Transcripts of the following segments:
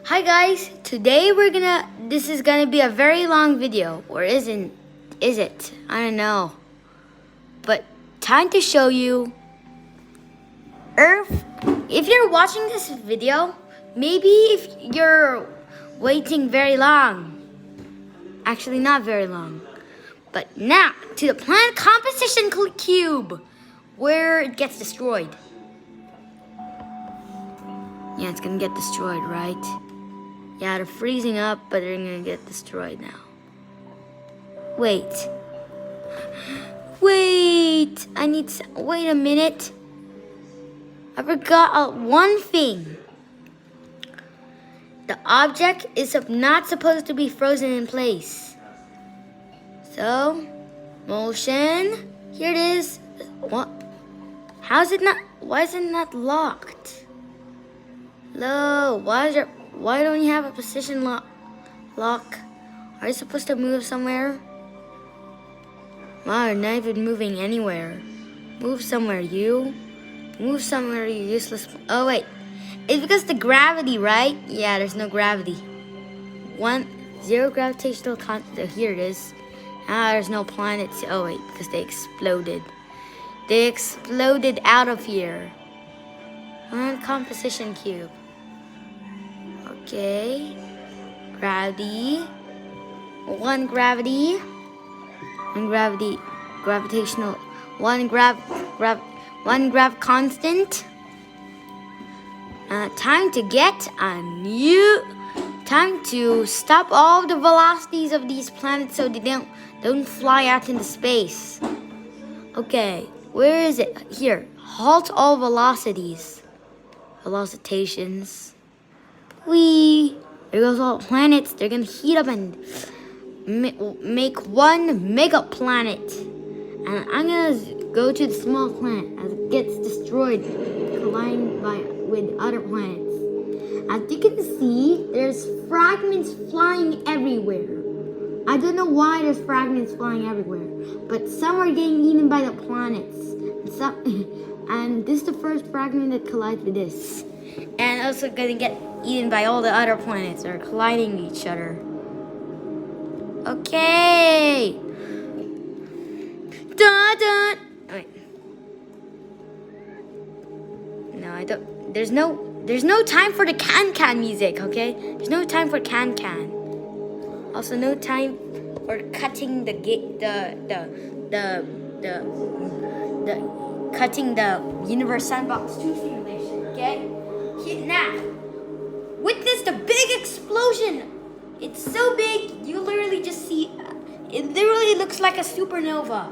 Hi guys, today this is gonna be a very long video, or is it? I don't know. But time to show you Earth. If you're watching this video, maybe if you're waiting very long. Actually not very long. But now to the planet composition cube, where it gets destroyed. Yeah, it's gonna get destroyed, right? Yeah, they're freezing up, but they're gonna get destroyed now. Wait, wait a minute. I forgot one thing. The object is not supposed to be frozen in place. So, motion, here it is. What? Why is it not locked? No, why don't you have a position lock? Are you supposed to move somewhere? Wow, you're not even moving anywhere. Move somewhere, you. Move somewhere, you useless. Oh, wait. It's because the gravity, right? Yeah, there's no gravity. 0 gravitational constant. Here it is. There's no planets. Oh, wait, because they exploded. They exploded out of here. One composition cube. Okay. Gravity. One gravitational. One grav constant. Time to stop all the velocities of these planets so they don't fly out into space. Okay, where is it? Here. Halt all velocities. Velocitations. There goes all planets. They're gonna heat up and make one mega planet. And I'm gonna go to the small planet as it gets destroyed, colliding with other planets. As you can see, there's fragments flying everywhere. I don't know why there's fragments flying everywhere, but some are getting eaten by the planets. And this is the first fragment that collides with this. And also gonna get eaten by all the other planets that are colliding with each other. Okay. Dun dun. Wait. No, I don't. There's no time for the can music. Okay. There's no time for can. Also, no time for cutting cutting the Unuberse Sandbox 2 simulation. Okay. Now, witness the big explosion. It's so big, you literally just see, it literally looks like a supernova.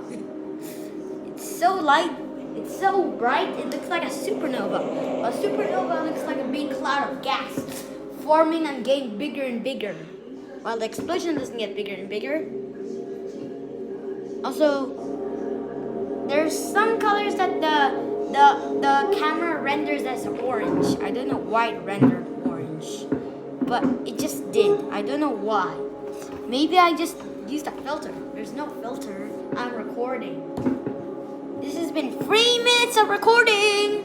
It's so light, it's so bright, it looks like a supernova. A supernova looks like a big cloud of gas forming and getting bigger and bigger, while the explosion doesn't get bigger and bigger. Also, there's some colors that the camera renders as orange. I don't know why it rendered orange, but it just did. I don't know why. Maybe I just used a filter. There's no filter. I'm recording. This has been 3 minutes of recording.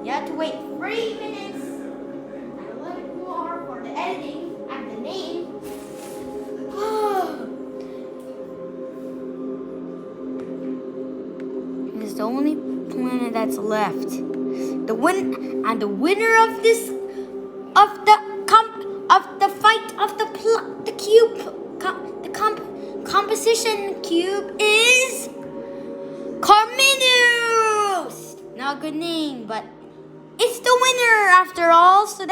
You have to wait 3 minutes and a little bit more for the editing and the name. This is the only planet that's left. The winner of this composition cube is Carminus. Not a good name, but it's the winner after all. So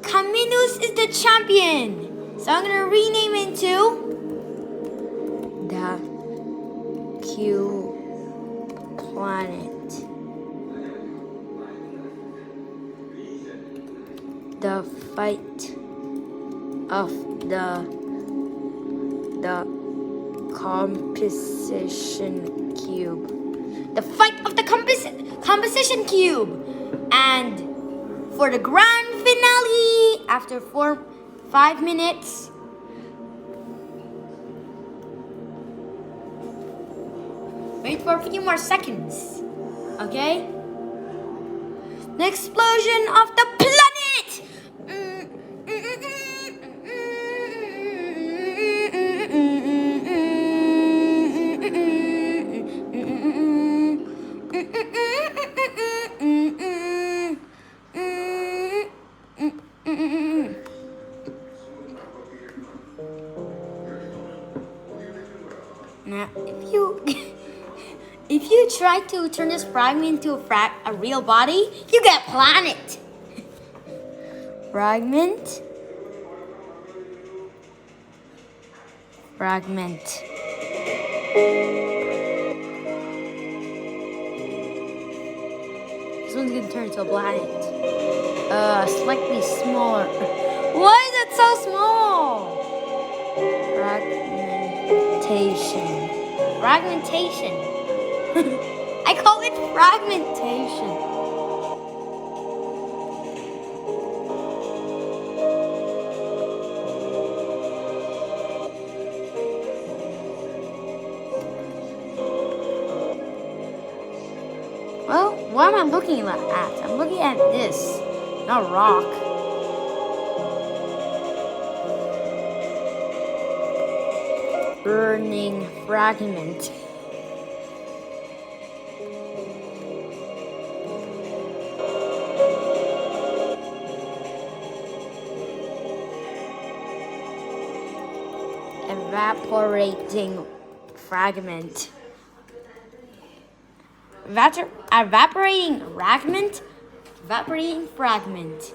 Carminus is the champion. So I'm gonna rename it to the Cube Planet. The fight of the composition cube. The fight of the composition cube. And for the grand finale, after 5 minutes, wait for a few more seconds. Okay? The explosion of the you try to turn this fragment into a real body, you get planet. Fragment. This one's gonna turn into a planet. Slightly smaller. Why is it so small? Fragmentation. I call it fragmentation. Well, what am I looking at? I'm looking at this, not rock. Burning fragment. Evaporating fragment. Evaporating fragment. Evaporating fragment.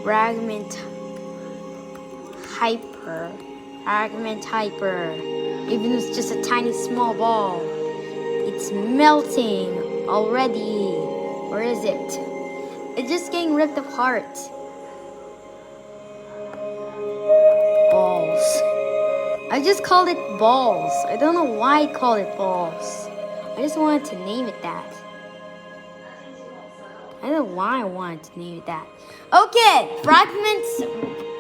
Fragment hyper. Even though it's just a tiny small ball, it's melting already. Or is it? It's just getting ripped apart. Balls. I just called it balls. I don't know why I called it balls. I just wanted to name it that. I don't know why I wanted to name it that. Okay, fragments.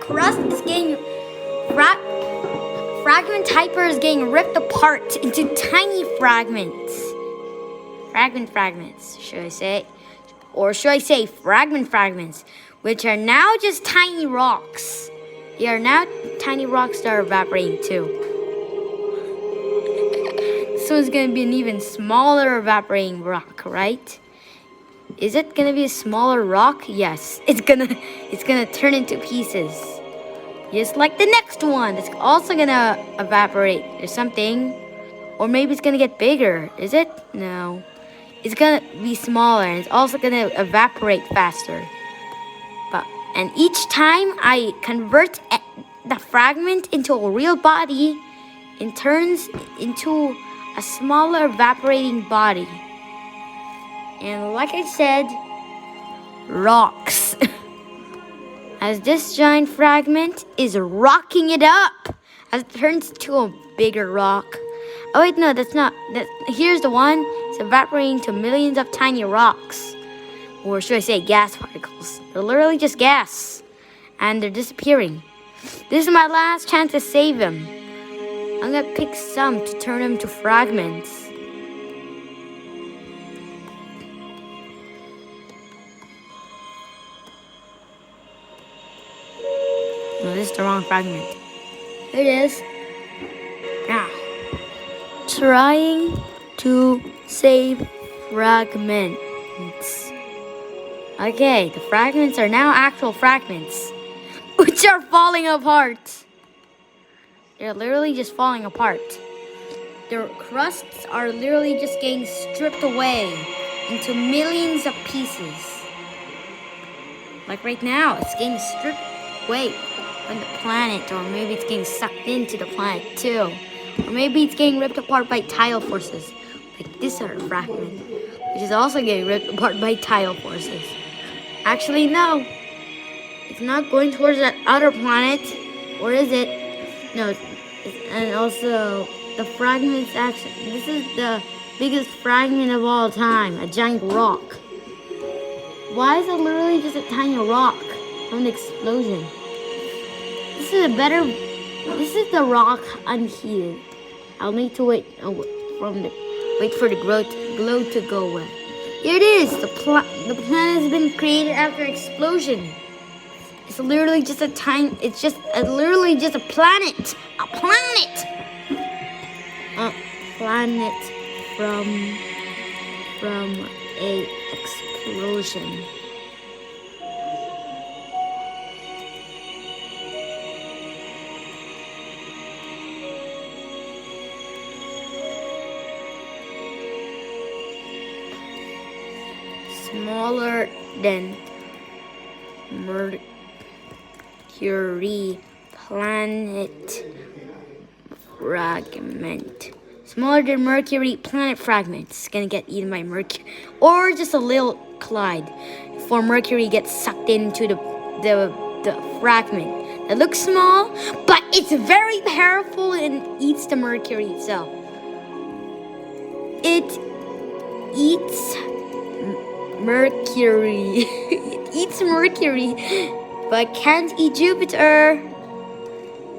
Crust is getting. Fragment hyper is getting ripped apart into tiny fragments. Fragments, should I say? Or should I say fragments, which are now just tiny rocks. They are now tiny rocks that are evaporating too. So it's going to be an even smaller evaporating rock, right? Is it going to be a smaller rock? Yes. It's gonna turn into pieces. Just like the next one. It's also going to evaporate or something. Or maybe it's going to get bigger. Is it? No. It's going to be smaller, and it's also going to evaporate faster. And each time I convert the fragment into a real body, it turns into a smaller evaporating body. And like I said, rocks. As this giant fragment is rocking it up as it turns into a bigger rock. Oh wait, no, that's not. Here's the one. It's evaporating to millions of tiny rocks. Or should I say gas particles. They're literally just gas. And they're disappearing. This is my last chance to save them. I'm gonna pick some to turn them to fragments. No, this is the wrong fragment. Here it is. Now, trying to save fragments. Okay, the fragments are now actual fragments, which are falling apart. They're literally just falling apart. Their crusts are literally just getting stripped away into millions of pieces. Like right now, it's getting stripped away from the planet, or maybe it's getting sucked into the planet too. Or maybe it's getting ripped apart by tidal forces, like this other fragment, which is also getting ripped apart by tidal forces. Actually, no. It's not going towards that other planet. Or is it? No. And also, the fragments actually... This is the biggest fragment of all time. A giant rock. Why is it literally just a tiny rock from the explosion? This is the rock unheated. I'll need to wait for the glow to go away. Here it is. The planet has been created after explosion. It's literally just a planet. A planet from a explosion. smaller than Mercury planet fragment. Smaller than Mercury planet fragment. It's gonna get eaten by Mercury, or just a little collide before Mercury gets sucked into the fragment. It looks small, but it's very powerful and eats the Mercury itself. It eats Mercury. It eats Mercury, but can't eat Jupiter.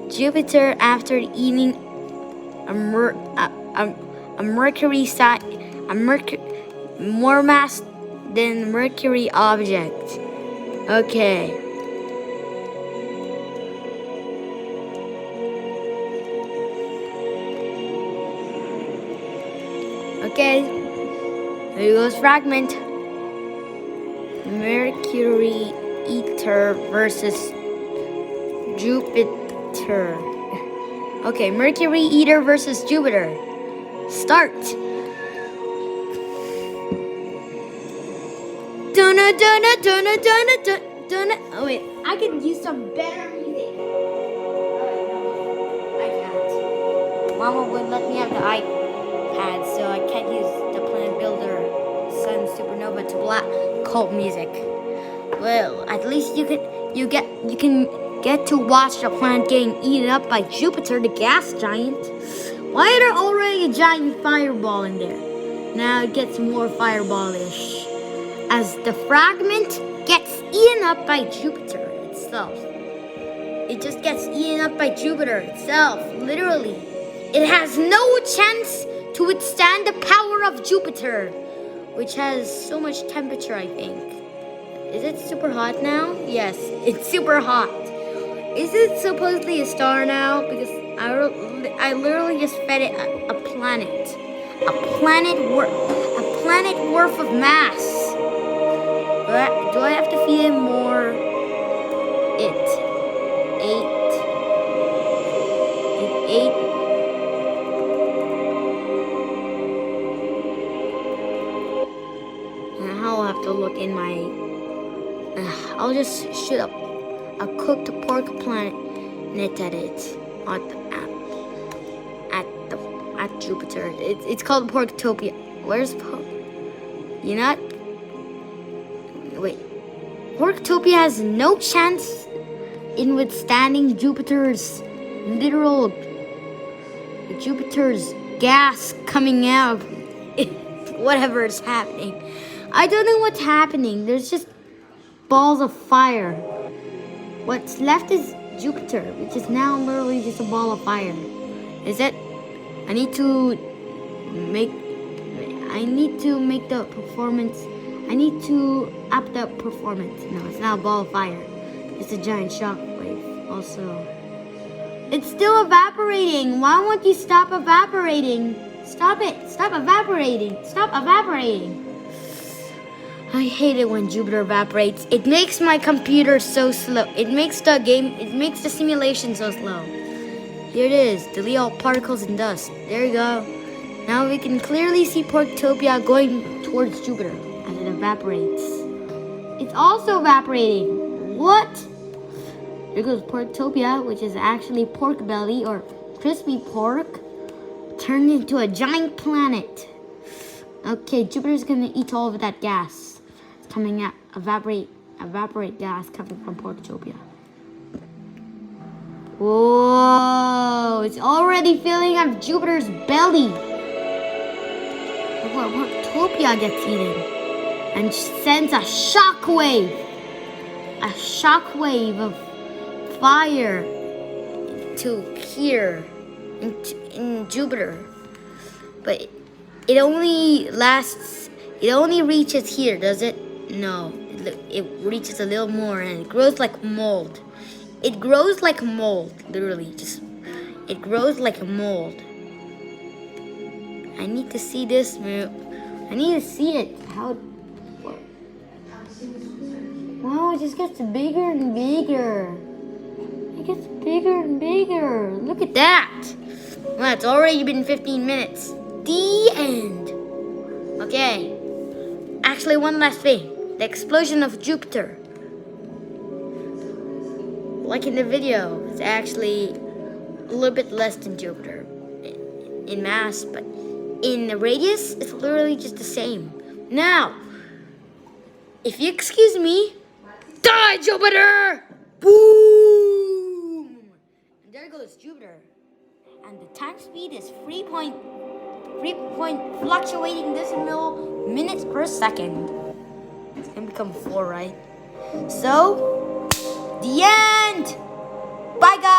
Jupiter, after eating a Mercury side, more mass than Mercury object. Okay. Okay. Here goes fragment. Mercury Eater versus Jupiter. Okay, Mercury Eater versus Jupiter. Start. Donna, Donna, Donna, Donna, Donna. Oh wait, I can use some better music. No, I can't. Mama wouldn't let me have the iPad, so I can't use the Planet Builder Sun Supernova to black cult music. Well, at least you can get to watch the planet getting eaten up by Jupiter, the gas giant. Why is there already a giant fireball in there? Now it gets more fireball-ish as the fragment gets eaten up by Jupiter itself. It just gets eaten up by Jupiter itself, literally. It has no chance to withstand the power of Jupiter, which has so much temperature, I think. Is it super hot now? Yes, it's super hot. Is it supposedly a star now? Because I literally just fed it a planet. A planet worth of mass. Do I have to feed it more? It ate. I'll have to look in my... I'll just shoot up a cooked pork planet at it at Jupiter. It's called Porktopia. Where's Wait. Porktopia has no chance in withstanding Jupiter's gas coming out. Whatever is happening. I don't know what's happening. There's just balls of fire. What's left is Jupiter, which is now literally just a ball of fire. Is it? I need to make the performance. I need to up the performance. No, it's not a ball of fire. It's a giant shockwave. Also, it's still evaporating. Why won't you stop evaporating? Stop it! Stop evaporating! Stop evaporating! I hate it when Jupiter evaporates. It makes my computer so slow. It makes the simulation so slow. Here it is. Delete all particles and dust. There you go. Now we can clearly see Porktopia going towards Jupiter as it evaporates. It's also evaporating. What? Here goes Porktopia, which is actually pork belly or crispy pork, turned into a giant planet. Okay, Jupiter's gonna eat all of that gas. It's coming out, evaporate gas coming from Porktopia. Whoa, it's already filling up Jupiter's belly. Before Porktopia gets eaten and sends a shockwave of fire to here in Jupiter. But it only reaches here, does it? No, it reaches a little more and it grows like mold. It grows like mold, literally. It grows like a mold. I need to see this, man. I need to see it. Wow, it just gets bigger and bigger. It gets bigger and bigger. Look at that. Well, it's already been 15 minutes. The end. Okay. Actually, one last thing. The explosion of Jupiter. Like in the video, it's actually a little bit less than Jupiter in mass, but in the radius, it's literally just the same. Now, if you excuse me, die, Jupiter! Boom! And there goes Jupiter. And the time speed is 3 fluctuating decimal minutes per second. It's gonna become 4, right? So, the end! Bye, guys!